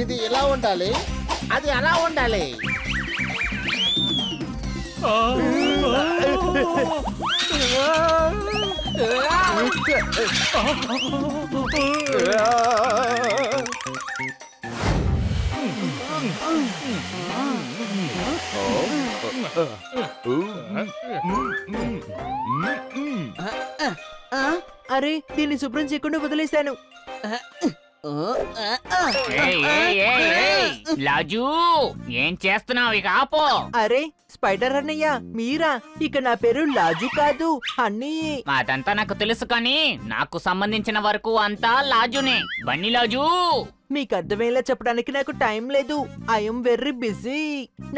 ఇది ఇలా ఉండాలి, అది అలా ఉండాలి. అరే దీన్ని శుభ్రం చేయకుండా వదిలేశాను. లాజు ఏం చేస్తున్నావు? ఇక ఆపో. అరే స్పైడర్ అన్నయ్య మీరా? ఇక నా పేరు లాజు కాదు అన్నీ. అదంతా నాకు తెలుసు కానీ నాకు సంబంధించిన వరకు అంతా లాజునే. బన్నీ లాజు. మీకు అర్థమయ్యేలా చెప్పడానికి నాకు టైం లేదు. I'm very busy.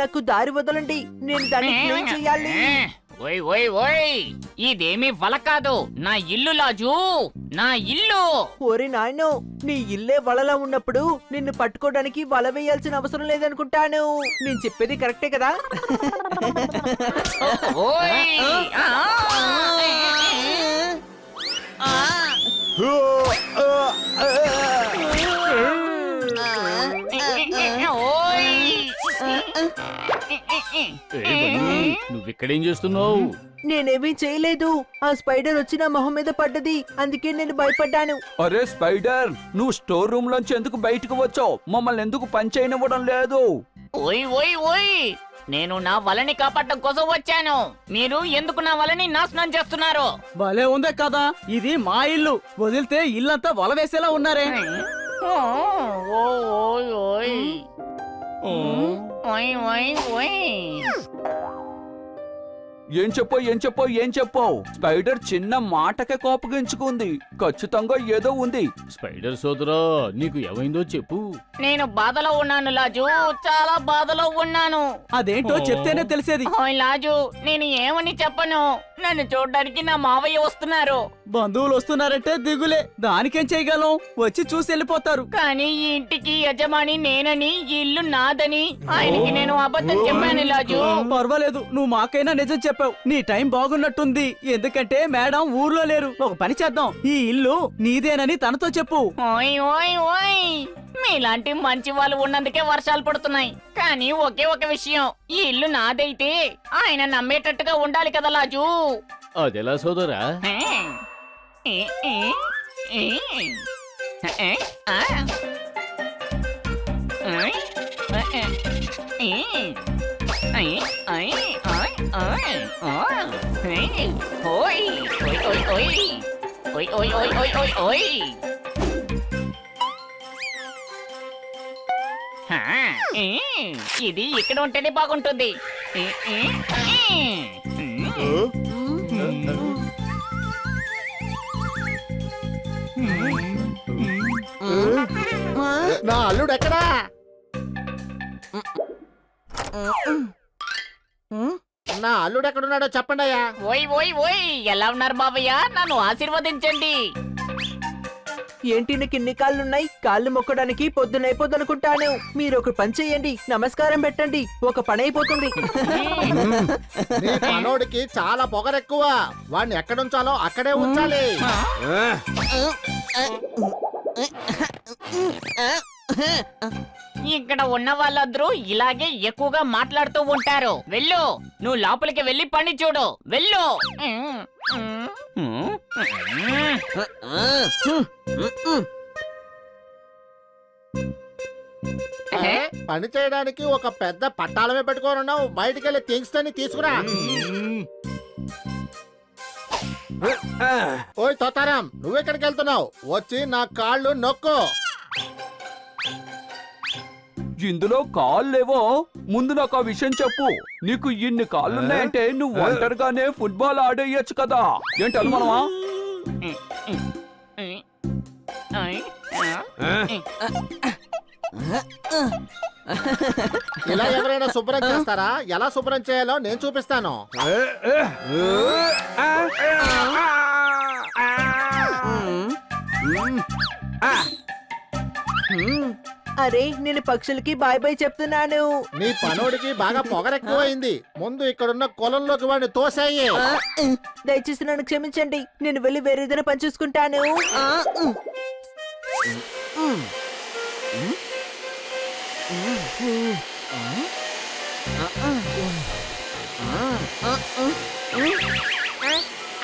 నాకు దారి వదలండి, నేను దాన్ని క్లీన్ చేయాలి. ఓయ్ ఓయ్ ఓయ్, ఇదేమీ వల కాదు, నా ఇల్లు లాజు, నా ఇల్లు. ఓరి నాయనో, నీ ఇల్లే వలలా ఉన్నప్పుడు నిన్ను పట్టుకోవడానికి వల వేయాల్సిన అవసరం లేదనుకుంటాను. నేను చెప్పేది కరెక్టే కదా? ఓయ్ నువ్విక్కడేం చేస్తున్నావు? నేనేమీ చేయలేదు. ఆ స్పైడర్ వచ్చి నా మొహం మీద పడ్డది, అందుకే నేను భయపడ్డాను. అరే స్పైడర్, నువ్వు స్టోర్ రూమ్ లోంచి ఎందుకు బయటకు వచ్చావు? మమ్మల్ని ఎందుకు పని చేయనివ్వడం లేదు? ఓయ్ ఓయ్ ఓయ్, నేను నా వలని కాపాడటం కోసం వచ్చాను. మీరు ఎందుకు నా వలని నాశనం చేస్తున్నారు? భలే ఉందే కదా, ఇది మా ఇల్లు. వదిలితే ఇల్లంతా వల వేసేలా ఉన్నారే. ఓయ్ ఓయ్ ఓయ్ ఓయ్ ఓయ్. ఏం చెప్పావు? స్పైడర్ చిన్న మాటకే కోపగించుకుంది. ఖచ్చితంగా ఏదో ఉంది. స్పైడర్ సోదరా, నీకు ఏమైందో చెప్పు. నేను బాధలో ఉన్నాను లాజు, చాలా బాధలో ఉన్నాను. అదేంటో చెప్తేనే తెలిసేది. ఓయ్ లాజు, నేను ఏమని చెప్పను. నన్ను చూడ్డానికి నా మావయ్య వస్తున్నారు. బంధువులు వస్తున్నారంటే దిగులే, దానికేం చేయగలం? వచ్చి చూసి వెళ్ళిపోతారు. కానీ ఈ ఇంటికి యజమాని నేనని, ఈ ఇల్లు నాదని ఆయనకి నేను అబద్ధం చెప్పాను లాజు. పర్వాలేదు, నువ్వు మాకైనా నిజం చెప్పావు. నీ టైం బాగున్నట్టుంది, ఎందుకంటే మేడం ఊర్లో లేరు. ఒక పని చేద్దాం, ఈ ఇల్లు నీదేనని తనతో చెప్పు. ఓయ్ ఓయ్ ఓయ్, మీలాంటి మంచి వాళ్ళు ఉన్నందుకే వర్షాలు పడుతున్నాయి. కానీ ఒకే ఒక విషయం, ఈ ఇల్లు నాదైతే ఆయన నమ్మేటట్టుగా ఉండాలి కదా లాజు. అదెలా సోదరా? ఇది ఇక్కడ ఉంటేనే బాగుంటుంది. నా అల్లుడు ఎక్కడా? నా అల్లుడు ఎక్కడున్నాడో చెప్పండి అయ్యా. ఓయ్ ఓయ్ ఓయ్, ఎలా ఉన్నారు బాబయ్య? నన్ను ఆశీర్వదించండి. ఏంటి నీకు ఇన్ని కాళ్ళున్నాయి? కాళ్ళు మొక్కడానికి పొద్దునైపోద్దనుకుంటాను. మీరు ఒక పని చెయ్యండి, నమస్కారం పెట్టండి, ఒక పని అయిపోతుంది. నీ పనోడికి చాలా పొగరెక్కువ. వాడిని ఎక్కడుంచాలో అక్కడే ఉంచాలి. ఇక్కడ ఉన్న వాళ్ళందరూ ఇలాగే ఎక్కువగా మాట్లాడుతూ ఉంటారు. వెళ్ళు, నువ్వు లోపలికి వెళ్ళి పని చూడు, వెళ్ళు. పని చేయడానికి ఒక పెద్ద పట్టాలమే పెట్టుకోనున్నావు. బయటికి వెళ్ళి థింగ్స్ అన్ని తీసుకురా. ఓయ్ తోతారాం, నువ్వెక్కడికి వెళ్తున్నావు? వచ్చి నా కాళ్ళు నొక్కు. ఇందులో కాళ్ళేవో. ముందు నాకు ఆ విషయం చెప్పు. నీకు ఇన్ని కాళ్ళున్నాయంటే నువ్వు ఒంటరిగానే ఫుట్బాల్ ఆడేయచ్చు కదా. ఏంటి అనుమానమా? ఇలా ఎవరైనా శుభ్రం చేస్తారా? ఎలా శుభ్రం చేయాలో నేను చూపిస్తాను. అరే నేను పక్షులకి బాయ్ బాయ్ చెప్తున్నాను. నీ పనోడికి బాగా పొగరెక్కువైంది. ముందు ఇక్కడున్న కొలంలోకి వాడిని తోసేయి. దయచేసి నన్ను క్షమించండి, నేను వెళ్ళి వేరేదైనా పని చూసుకుంటాను.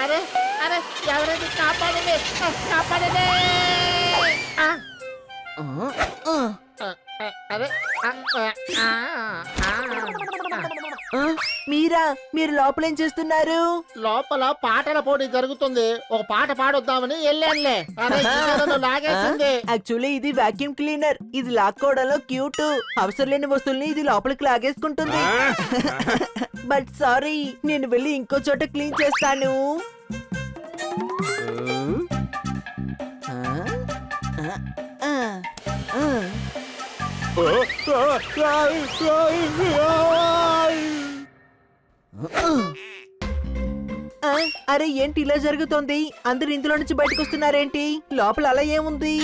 అరే అరే ఎవరైనా కాపాడండి కాపాడండి అరే మీరా మీరు లోపలేం చేస్తున్నారు? లోపల పాటల పోటీ జరుగుతుంది, ఒక పాట పాడొద్దామని వెళ్ళానులే. అరే నన్ను లాగేసింది. యాక్చువల్లీ ఇది వాక్యూమ్ క్లీనర్. ఇది లాక్కోవడంలో క్యూట్. అవసరం లేని వస్తువుల్ని ఇది లోపలికి లాగేసుకుంటుంది. బట్ సారీ, నేను వెళ్ళి ఇంకో చోట క్లీన్ చేస్తాను. అరే ఏంటి ఇలా జరుగుతోంది? అందరు ఇందులో నుంచి బయటకు వస్తున్నారేంటి? లోపల అలా ఏముంది?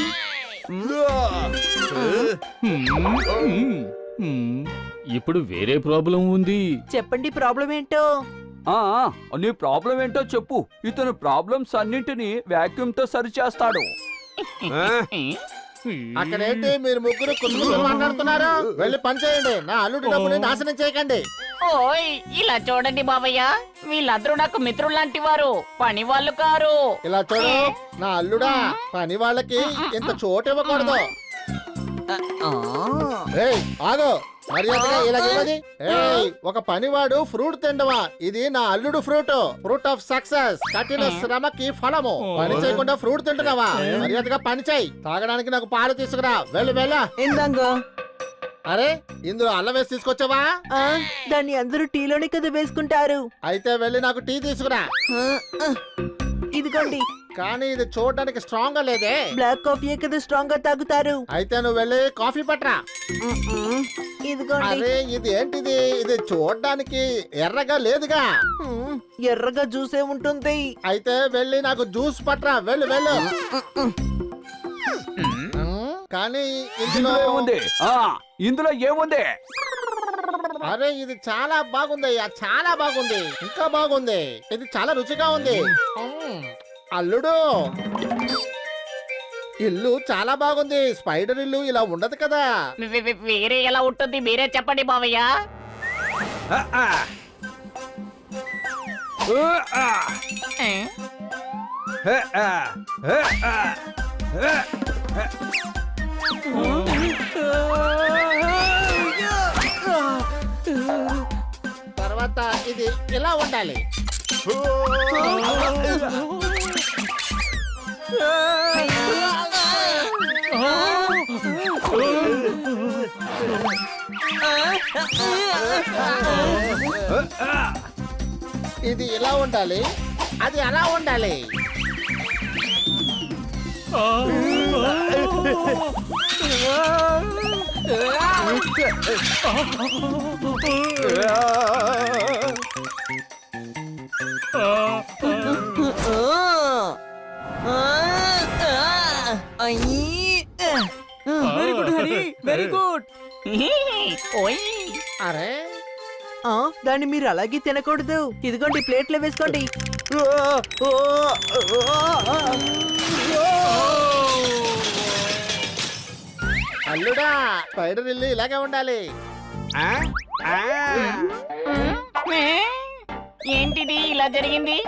ఇప్పుడు వేరే ప్రాబ్లం ఉంది. చెప్పండి ప్రాబ్లం ఏంటో. ఆ నీ ప్రాబ్లం ఏంటో చెప్పు. ఇతను ప్రాబ్లమ్స్ అన్నింటినీ వాక్యూమ్ తో సరి చేస్తాడు. అక్కడేంటి మీరు ముగ్గురు కుటుంబం మాట్లాడుతున్నారు? వెళ్ళి పని చేయండి, నా అల్లుడి డబ్బుని నాశనం చేయకండి. ఓయ్ ఇలా చూడండి బావయ్య, వీళ్ళందరూ నాకు మిత్రులు లాంటి వారు, పని వాళ్ళు కారు. ఇలా చూడు నా అల్లుడా, పని వాళ్ళకి ఇంత చోటు ఇవ్వకూడదు. ఏయ్ ఆగో, మర్యాదగా ఇలాగేది. ఏయ్ ఒక పనివాడు ఫ్రూట్ తిండవా? ఇది నా అల్లుడు ఫ్రూట్, ఫ్రూట్ ఆఫ్ సక్సెస్, కఠిన శ్రమకి ఫలము. పని చేయకుండా ఫ్రూట్ తింటున్నావా? మర్యాదగా పని చేయి. తాగడానికి నాకు పాలు తీసుకురా. వెళ్ళు వెళ్ళ. ఇందాంగో. అరే ఇందులో అల్లం వేసి తీసుకొచ్చావా? దాన్ని అందరూ టీలోనే కదా వేసుకుంటారు. అయితే వెళ్ళి నాకు టీ తీసుకురా. ఇదిగోండి. కానీ ఇది చూడడానికి స్ట్రాంగ్ గా లేదే. బ్లాక్ కాఫీ కదా స్ట్రాంగ్ గా తాగుతారు. అయితే నువ్వు వెళ్ళి కాఫీ పట్రా. ఇదిగోండి. అరే ఇది ఏంటిది? ఇది చూడడానికి ఎర్రగా లేదుగా. ఎర్రగా జ్యూసే ఉంటుంది. అయితే వెళ్ళి నాకు జ్యూస్ పట్రా. వెళ్ళు వెళ్ళు. కానీ ఇందులో ఇందులో ఏముంది? ఇందులో ఏముంది? అరే ఇది చాలా బాగుంది, చాలా బాగుంది, ఇంకా బాగుంది. ఇది చాలా రుచిగా ఉంది. అల్లుడు ఇల్లు చాలా బాగుంది. స్పైడర్ ఇల్లు ఇలా ఉండదు కదా. వేరే ఎలా ఉంటుంది మీరే చెప్పండి బావయ్య. తర్వాత ఇది ఇలా ఉండాలి. ఇది ఇలా ఉండాలి, అది అలా ఉండాలి. Very good honey, very good. ఓయ్ అరే దాన్ని మీరు అలాగే తినకూడదు. ఇదిగోండి ప్లేట్లో వేసుకోండి. అల్లుడా స్పైడర్ ఇల్లు ఇలాగే ఉండాలి. ఏంటిది ఇలా జరిగింది?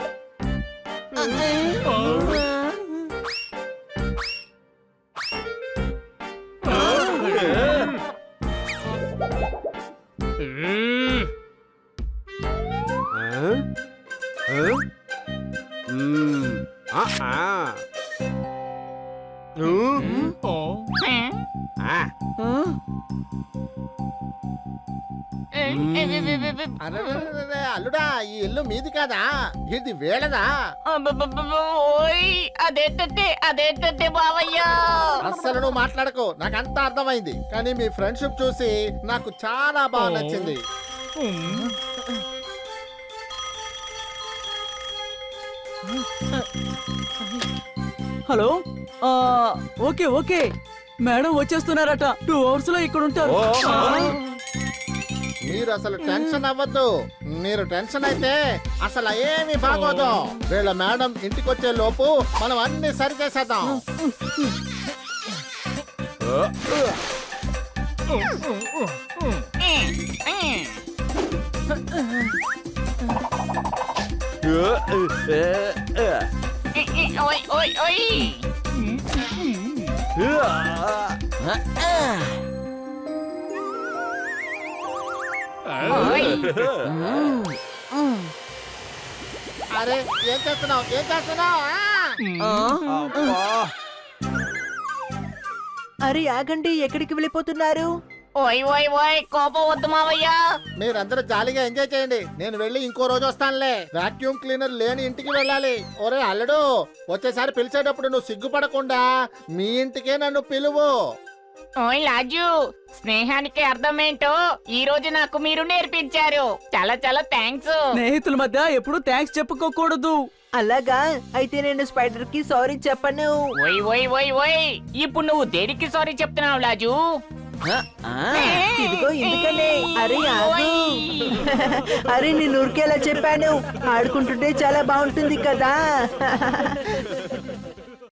అరే అల్లుడా ఈ ఇల్లు మీది కాదా? ఇది వేళదా? ఓయ్ అదేంటే బావయ్యా. అస్సలు నువ్వు మాట్లాడకు, నాకంతా అర్థమైంది. కానీ మీ ఫ్రెండ్షిప్ చూసి నాకు చాలా బాగా నచ్చింది. హలో, ఓకే ఓకే, మేడం వచ్చేస్తున్నారట. 2 hours లో ఇక్కడ ఉంటారు. మీరు అసలు టెన్షన్ అవ్వద్దు. మీరు టెన్షన్ అయితే అసలు ఏమీ బాగోదు. వీళ్ళ మేడం ఇంటికి వచ్చే లోపు మనం అన్ని సరి చేసేద్దాం. ఓయ్ ఓయ్ ఓయ్ ఓయ్ అరే ఏం చేస్తున్నావు ఏం చేస్తున్నావు అరే ఆగండి, ఎక్కడికి వెళ్ళిపోతున్నారు? ఓయ్ ఓయ్ ఓయ్ కోపం వద్దు మావయ్య. మీరందరూ జాలీగా ఎంజాయ్ చేయండి, నేను వెళ్ళి ఇంకో రోజు వస్తానులే. వాక్యూమ్ క్లీనర్ లేని ఇంటికి వెళ్ళాలి. ఒరే అల్లుడు, వచ్చేసారి పిలిచేటప్పుడు నువ్వు సిగ్గుపడకుండా మీ ఇంటికే నన్ను పిలువు. ఓయ్ లాజు, స్నేహానికి అర్థమేంటో ఈ రోజు నాకు మీరు నేర్పించారు. చాలా చాలా థ్యాంక్స్. స్నేహితుల మధ్య ఎప్పుడు థ్యాంక్స్ చెప్పుకోకూడదు. అలాగా అయితే నేను స్పైడర్ కి సారీ చెప్పను. ఓయ్ ఓయ్ ఓయ్ ఓయ్ ఇప్పుడు నువ్వు దేనికి సారీ చెప్తున్నావు లాజు? ఇదిగో ఎందుకనే. అరే ఆగు. అరే నేను ఊరికేలా చెప్పాను, ఆడుకుంటుంటే చాలా బాగుంటుంది కదా.